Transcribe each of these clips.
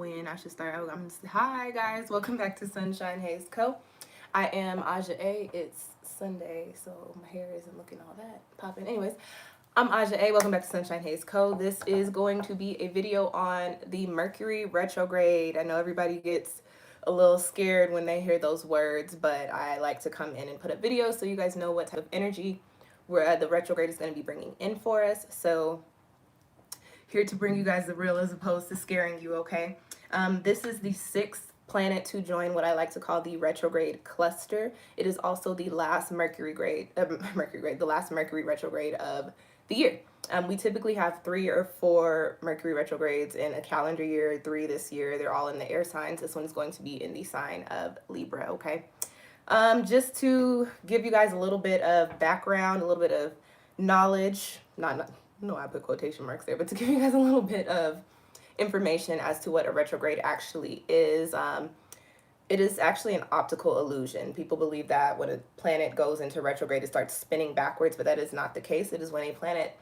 when I should start. Hi guys, welcome back to SunshinehazeCo. I am Aja A. It's Sunday, so my hair isn't looking all that popping. Anyways, I'm Aja A. Welcome back to Sunshine Haze Co. This is going to be a video on the Mercury retrograde. I know everybody gets a little scared when they hear those words, but I like to come in and put up videos so you guys know what type of energy where the retrograde is going to be bringing in for us. So here to bring you guys the real as opposed to scaring you, okay? This is the sixth planet to join what I like to call the retrograde cluster. It is also the last the last Mercury retrograde of the year. We typically have 3 or 4 Mercury retrogrades in a calendar year, 3 this year. They're all in the air signs. This one is going to be in the sign of Libra, okay? Just to give you guys a little bit of background, a little bit of knowledge, not no, I put quotation marks there, but to give you guys a little bit of information as to what a retrograde actually is. It is actually an optical illusion. People believe that when a planet goes into retrograde, it starts spinning backwards, but that is not the case. It is when a planet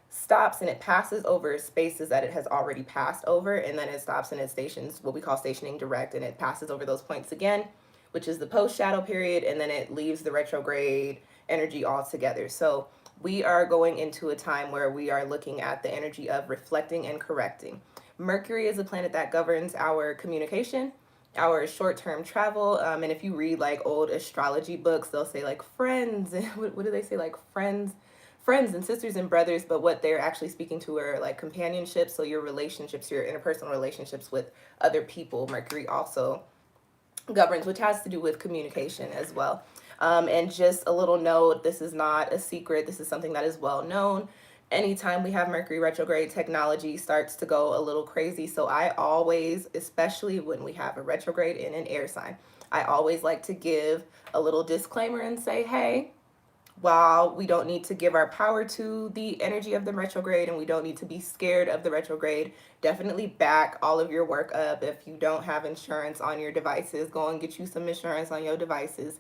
stops and it passes over spaces that it has already passed over, and then it stops and it stations what we call stationing direct, and it passes over those points again, which is the post shadow period, and then it leaves the retrograde energy altogether. So we are going into a time where we are looking at the energy of reflecting and correcting. Mercury is a planet that governs our communication, our short-term travel, and if you read like old astrology books, they'll say like friends, and what do they say, like friends and sisters and brothers, but what they're actually speaking to are like companionships, so your relationships, your interpersonal relationships with other people. Mercury also governs, which has to do with communication as well. And just a little note, this is not a secret. This is something that is well known. Anytime we have Mercury retrograde, technology starts to go a little crazy. So I always, especially when we have a retrograde in an air sign, I always like to give a little disclaimer and say, hey, while we don't need to give our power to the energy of the retrograde and we don't need to be scared of the retrograde, definitely back all of your work up. If you don't have insurance on your devices, go and get you some insurance on your devices.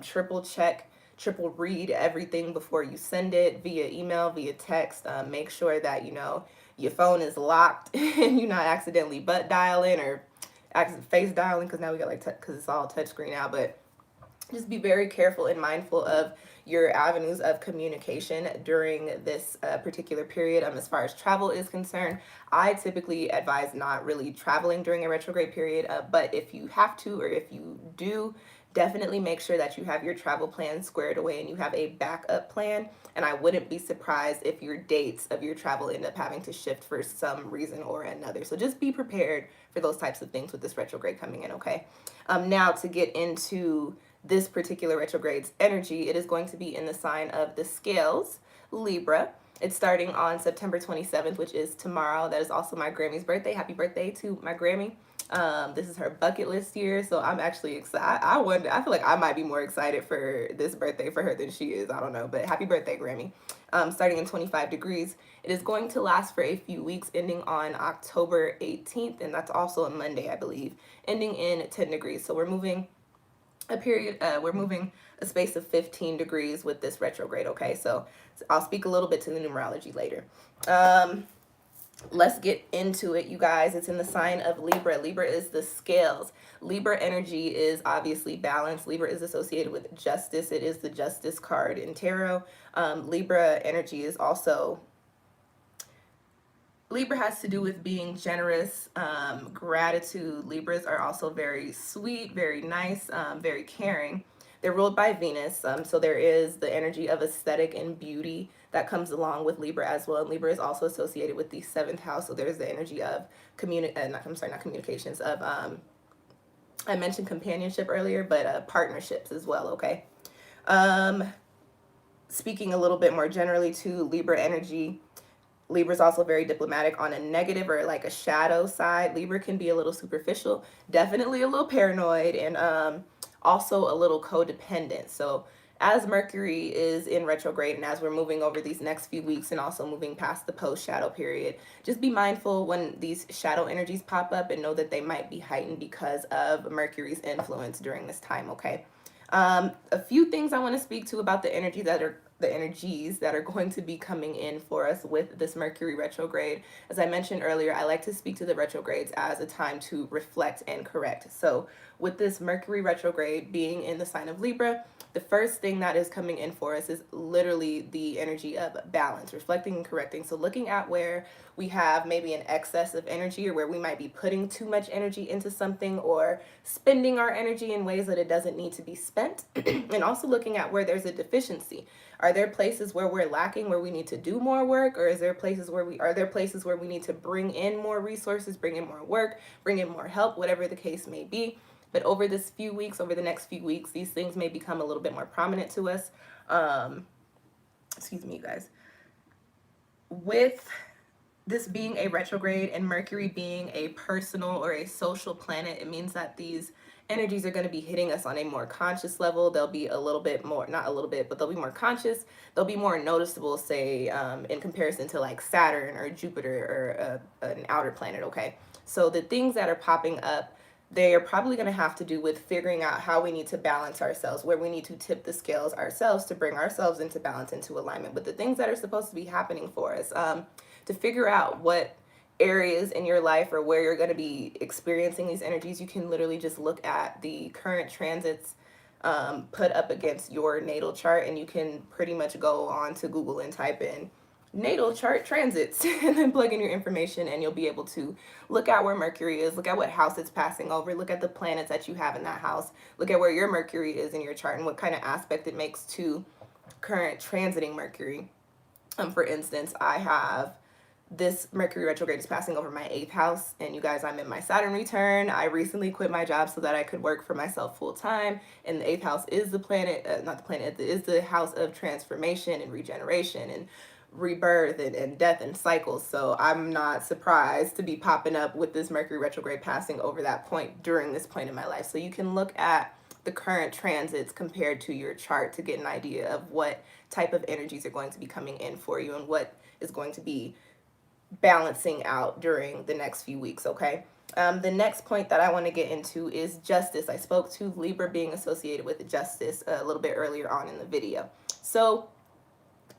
Triple check, triple read everything before you send it via email, via text. Make sure that, you know, your phone is locked and you're not accidentally butt dialing or face dialing, because now we got like, because it's all touchscreen now, but just be very careful and mindful of your avenues of communication during this particular period. As far as travel is concerned, I typically advise not really traveling during a retrograde period, but if you have to, or if you do, definitely make sure that you have your travel plan squared away and you have a backup plan. And I wouldn't be surprised if your dates of your travel end up having to shift for some reason or another. So just be prepared for those types of things with this retrograde coming in, okay? Now to get into this particular retrograde's energy, it is going to be in the sign of the scales, Libra. It's starting on September 27th, which is tomorrow. That is also my Grammy's birthday. Happy birthday to my Grammy. This is her bucket list year, so I'm actually excited. I feel like I might be more excited for this birthday for her than she is. I don't know, but happy birthday, Grammy. Starting in 25 degrees. It is going to last for a few weeks, ending on October 18th, and that's also a Monday, I believe, ending in 10 degrees. So we're moving a space of 15 degrees with this retrograde, okay? So I'll speak a little bit to the numerology later. Let's get into it, you guys. It's in the sign of Libra. Libra is the scales. Libra energy is obviously balance. Libra is associated with justice. It is the justice card in tarot. Libra energy is also, Libra has to do with being generous, gratitude. Libras are also very sweet, very nice, very caring. They're ruled by Venus, so there is the energy of aesthetic and beauty that comes along with Libra as well. And Libra is also associated with the 7th house, so there's the energy of not communications, of I mentioned companionship earlier, but partnerships as well, okay? Speaking a little bit more generally to Libra energy, Libra is also very diplomatic on a negative or like a shadow side. Libra can be a little superficial, definitely a little paranoid, and also a little codependent. So as Mercury is in retrograde and as we're moving over these next few weeks and also moving past the post shadow period, just be mindful when these shadow energies pop up and know that they might be heightened because of Mercury's influence during this time, okay? A few things I want to speak to about the energy that are the energies that are going to be coming in for us with this Mercury retrograde. As I mentioned earlier, I like to speak to the retrogrades as a time to reflect and correct. So with this Mercury retrograde being in the sign of Libra, the first thing that is coming in for us is literally the energy of balance, reflecting and correcting. So looking at where we have maybe an excess of energy, or where we might be putting too much energy into something, or spending our energy in ways that it doesn't need to be spent. And also looking at where there's a deficiency. Are there places where we're lacking, where we need to do more work, or are there places where we need to bring in more resources, bring in more work, bring in more help, whatever the case may be. But over the next few weeks, these things may become a little bit more prominent to us. Excuse me, you guys. With this being a retrograde and Mercury being a personal or a social planet, it means that these energies are going to be hitting us on a more conscious level. They'll be a little bit more, not a little bit, but they'll be more conscious. They'll be more noticeable, say, in comparison to like Saturn or Jupiter or an outer planet, okay? So the things that are popping up, they are probably going to have to do with figuring out how we need to balance ourselves, where we need to tip the scales ourselves to bring ourselves into balance, into alignment with the things that are supposed to be happening for us. To figure out what areas in your life or where you're going to be experiencing these energies, you can literally just look at the current transits put up against your natal chart, and you can pretty much go on to Google and type in natal chart transits and then plug in your information, and you'll be able to look at where Mercury is, look at what house it's passing over, look at the planets that you have in that house, look at where your Mercury is in your chart and what kind of aspect it makes to current transiting Mercury. For instance, I have this Mercury retrograde is passing over my 8th house, and you guys, I'm in my Saturn return. I recently quit my job so that I could work for myself full time, and the 8th house is the planet, not the planet, is the house of transformation and regeneration and rebirth and death and cycles. So I'm not surprised to be popping up with this Mercury retrograde passing over that point during this point in my life. So you can look at the current transits compared to your chart to get an idea of what type of energies are going to be coming in for you and what is going to be balancing out during the next few weeks, okay? The next point that I want to get into is justice. I spoke to Libra being associated with justice a little bit earlier on in the video. So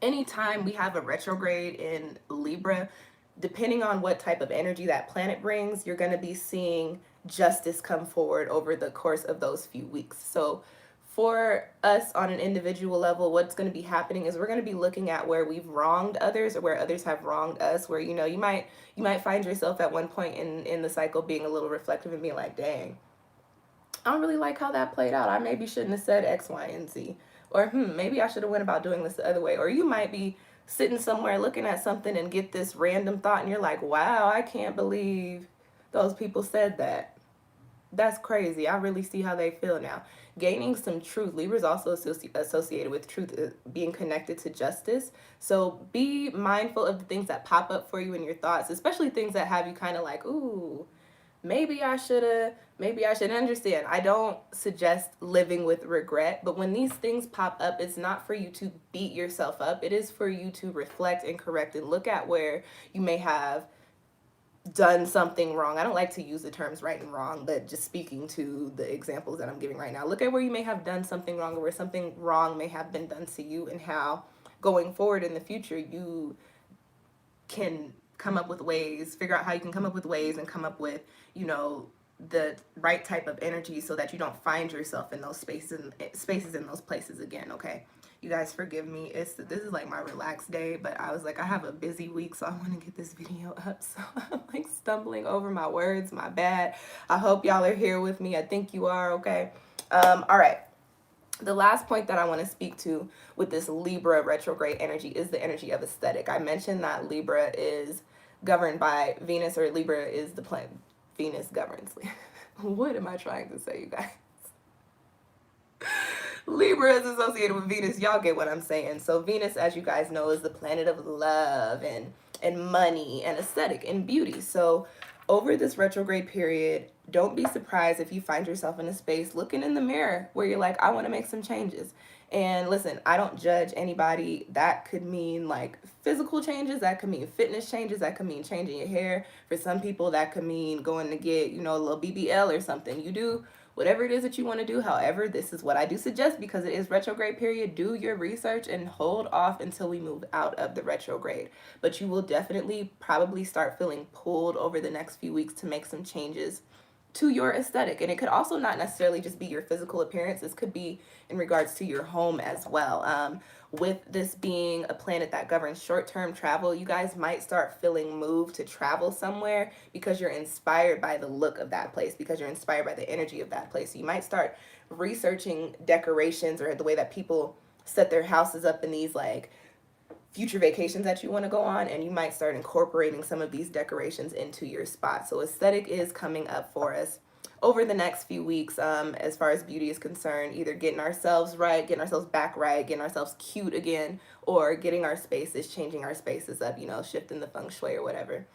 anytime we have a retrograde in Libra, depending on what type of energy that planet brings, you're going to be seeing justice come forward over the course of those few weeks. So for us on an individual level, what's going to be happening is we're going to be looking at where we've wronged others or where others have wronged us, where, you know, you might find yourself at one point in the cycle being a little reflective and being like, dang, I don't really like how that played out. I maybe shouldn't have said X, Y, and Z. Or, maybe I should have went about doing this the other way. Or you might be sitting somewhere looking at something and get this random thought and you're like, wow, I can't believe those people said that. That's crazy. I really see how they feel now. Gaining some truth. Libra is also associated with truth, being connected to justice. So be mindful of the things that pop up for you in your thoughts, especially things that have you kind of like, ooh, maybe I should understand. I don't suggest living with regret, but when these things pop up, it's not for you to beat yourself up. It is for you to reflect and correct and look at where you may have done something wrong. I don't like to use the terms right and wrong, but just speaking to the examples that I'm giving right now, look at where you may have done something wrong or where something wrong may have been done to you, and how going forward in the future you can come up with ways, figure out how you can come up with ways and come up with, you know, the right type of energy so that you don't find yourself in those spaces in those places again, okay? You guys forgive me. This is like my relaxed day, but I was like, I have a busy week, so I want to get this video up. So I'm like stumbling over my words, my bad. I hope y'all are here with me. I think you are, okay? All right. The last point that I want to speak to with this Libra retrograde energy is the energy of aesthetic. I mentioned that Libra is governed by Venus, or Libra is the planet. Venus governs. What am I trying to say, you guys? Libra is associated with Venus. Y'all get what I'm saying. So Venus, as you guys know, is the planet of love and money and aesthetic and beauty. So over this retrograde period, don't be surprised if you find yourself in a space looking in the mirror where you're like, I want to make some changes. And listen, I don't judge anybody. That could mean like physical changes, that could mean fitness changes, that could mean changing your hair. For some people, that could mean going to get, a little BBL or something. You do whatever it is that you want to do. However, this is what I do suggest, because it is retrograde period. Do your research and hold off until we move out of the retrograde. But you will definitely probably start feeling pulled over the next few weeks to make some changes to your aesthetic. And it could also not necessarily just be your physical appearance. This could be in regards to your home as well. With this being a planet that governs short-term travel, you guys might start feeling moved to travel somewhere because you're inspired by the look of that place, because you're inspired by the energy of that place. So you might start researching decorations or the way that people set their houses up in these like future vacations that you want to go on, and you might start incorporating some of these decorations into your spot. So aesthetic is coming up for us over the next few weeks, as far as beauty is concerned, either getting ourselves right, getting ourselves back right, getting ourselves cute again, or getting our spaces, changing our spaces up, shifting the feng shui or whatever.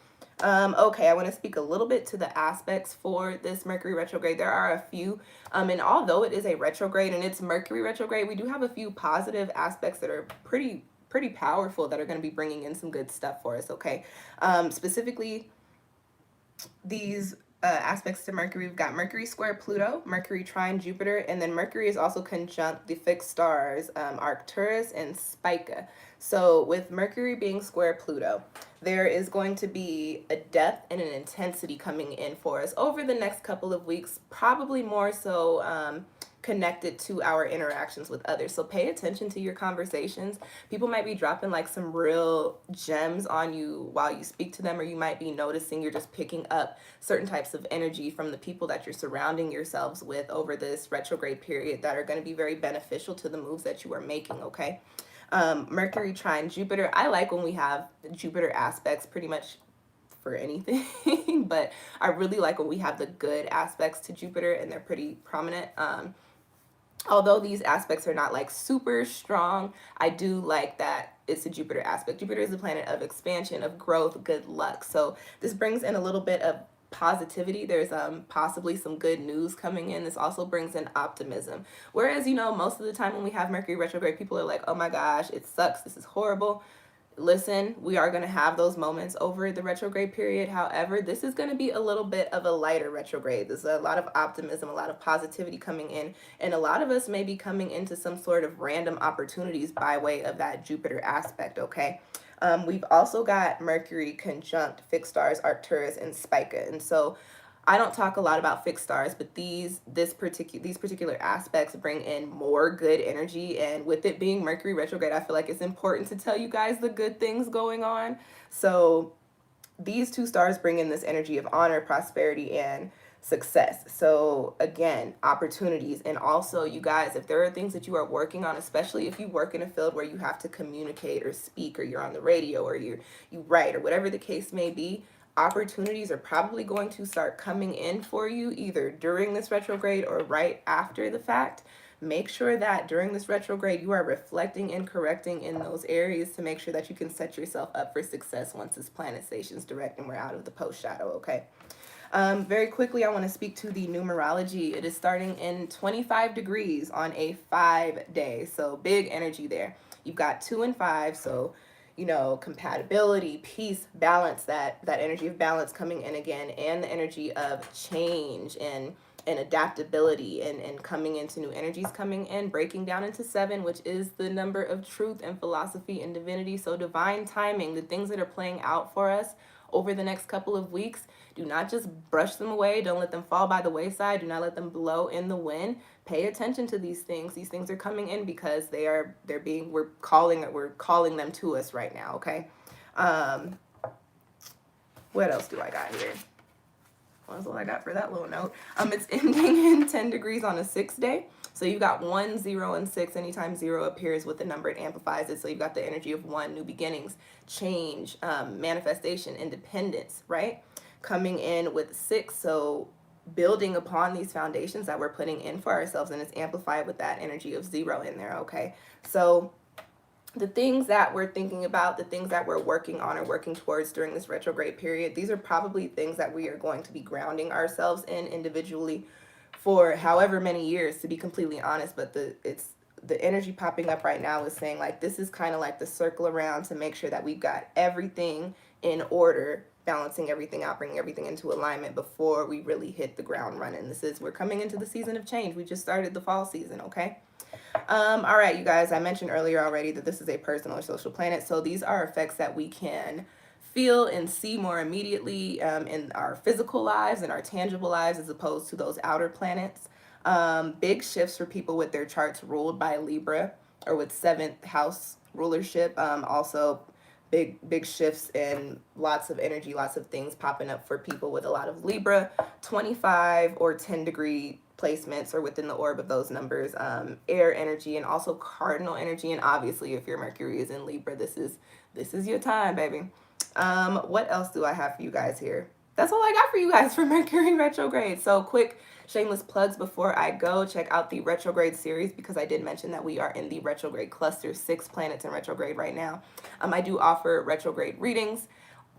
Okay, I want to speak a little bit to the aspects for this Mercury retrograde. There are a few, and although it is a retrograde and it's Mercury retrograde, we do have a few positive aspects that are pretty powerful, that are going to be bringing in some good stuff for us. Okay, specifically these aspects to Mercury, we've got Mercury square Pluto, Mercury trine Jupiter, and then Mercury is also conjunct the fixed stars Arcturus and Spica. So with Mercury being square Pluto, there is going to be a depth and an intensity coming in for us over the next couple of weeks, probably more so connected to our interactions with others. So pay attention to your conversations. People might be dropping like some real gems on you while you speak to them, or you might be noticing you're just picking up certain types of energy from the people that you're surrounding yourselves with over this retrograde period that are going to be very beneficial to the moves that you are making, okay? Mercury trine Jupiter. I like when we have Jupiter aspects pretty much for anything, but I really like when we have the good aspects to Jupiter and they're pretty prominent. Although these aspects are not like super strong, I do like that it's a Jupiter aspect. Jupiter is the planet of expansion, of growth, good luck. So this brings in a little bit of positivity. There's possibly some good news coming in. This also brings in optimism. Whereas, most of the time when we have Mercury retrograde, people are like, oh my gosh, it sucks. This is horrible. Listen, we are going to have those moments over the retrograde period. However, this is going to be a little bit of a lighter retrograde. There's a lot of optimism, a lot of positivity coming in, and a lot of us may be coming into some sort of random opportunities by way of that Jupiter aspect, okay? We've also got Mercury conjunct fixed stars Arcturus and Spica. And so I don't talk a lot about fixed stars, but these particular aspects bring in more good energy. And with it being Mercury retrograde, I feel like it's important to tell you guys the good things going on. So these two stars bring in this energy of honor, prosperity, and success. So again, opportunities. And also, you guys, if there are things that you are working on, especially if you work in a field where you have to communicate or speak, or you're on the radio, or you write, or whatever the case may be, opportunities are probably going to start coming in for you either during this retrograde or right after the fact. Make sure that during this retrograde you are reflecting and correcting in those areas to make sure that you can set yourself up for success once this planet stations direct and we're out of the post shadow, okay? Very quickly, I want to speak to the numerology. It is starting in 25 degrees on a 5-day, so big energy there. You've got 2 and 5, so compatibility, peace, balance, that energy of balance coming in again, and the energy of change and adaptability and coming into new energies coming in, breaking down into 7, which is the number of truth and philosophy and divinity. So divine timing, the things that are playing out for us over the next couple of weeks, do not just brush them away. Don't let them fall by the wayside. Do not let them blow in the wind. Pay attention to these things. These things are coming in because we're calling them to us right now, okay? What else do I got here? Well, that's all I got for that little note. It's ending in 10 degrees on a 6-day. So you've got 1, 0, and 6. Anytime 0 appears with the number, it amplifies it. So you've got the energy of 1, new beginnings, change, manifestation, independence, right? Coming in with 6. So building upon these foundations that we're putting in for ourselves, and it's amplified with that energy of 0 in there, okay? So the things that we're thinking about, the things that we're working on or working towards during this retrograde period, these are probably things that we are going to be grounding ourselves in individually for however many years, to be completely honest. But the energy popping up right now is saying like this is kind of like the circle around to make sure that we've got everything in order, balancing everything out, bringing everything into alignment before we really hit the ground running. We're coming into the season of change. We just started the fall season, okay? All right, you guys, I mentioned earlier already that this is a personal or social planet. So these are effects that we can feel and see more immediately in our physical lives and our tangible lives as opposed to those outer planets. Big shifts for people with their charts ruled by Libra or with 7th house rulership. Also big shifts and lots of energy, lots of things popping up for people with a lot of Libra. 25 or 10 degree placements or within the orb of those numbers, air energy and also cardinal energy. And obviously if your Mercury is in Libra, this is your time, baby. What else do I have for you guys here? That's all I got for you guys for Mercury retrograde. So quick shameless plugs before I go. Check out the retrograde series because I did mention that we are in the retrograde cluster, 6 planets in retrograde right now. I do offer retrograde readings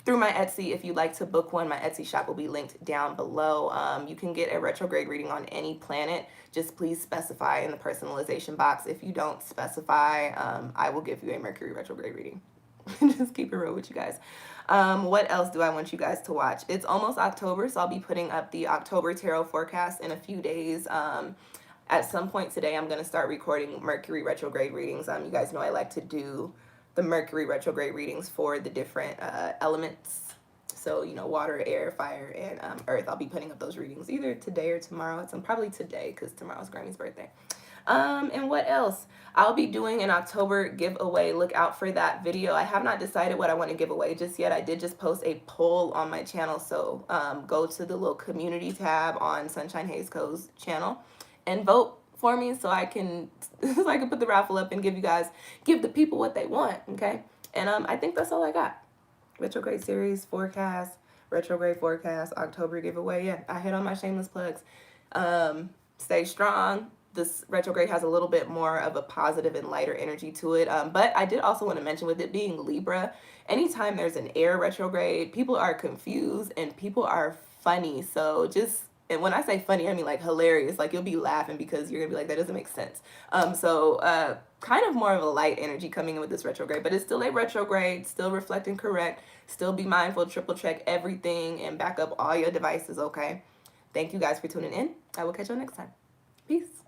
through my Etsy. If you'd like to book one, my Etsy shop will be linked down below. You can get a retrograde reading on any planet. Just please specify in the personalization box. If you don't specify, I will give you a Mercury retrograde reading. Just keep it real with you guys. What else do I want you guys to watch? It's almost October, so I'll be putting up the October tarot forecast in a few days. At some point today, I'm going to start recording Mercury retrograde readings. You guys know I like to do the Mercury retrograde readings for the different elements. So, you know, water, air, fire, and earth. I'll be putting up those readings either today or tomorrow. It's probably today because tomorrow's Granny's birthday. And what else? I'll be doing an October giveaway. Look out for that video. I have not decided what I want to give away just yet. I did just post a poll on my channel. So go to the little community tab on SunshinehazeCo's channel and vote for me so I can put the raffle up and give the people what they want, okay? And I think that's all I got. Retrograde series, forecast, retrograde forecast, October giveaway. Yeah, I hit on my shameless plugs. Stay strong. This retrograde has a little bit more of a positive and lighter energy to it. But I did also want to mention with it being Libra, anytime there's an air retrograde, people are confused and people are funny. So and when I say funny, I mean like hilarious. Like you'll be laughing because you're going to be like, that doesn't make sense. So kind of more of a light energy coming in with this retrograde, but it's still a retrograde, still reflecting correct, still be mindful, triple check everything and back up all your devices, okay? Thank you guys for tuning in. I will catch you next time. Peace.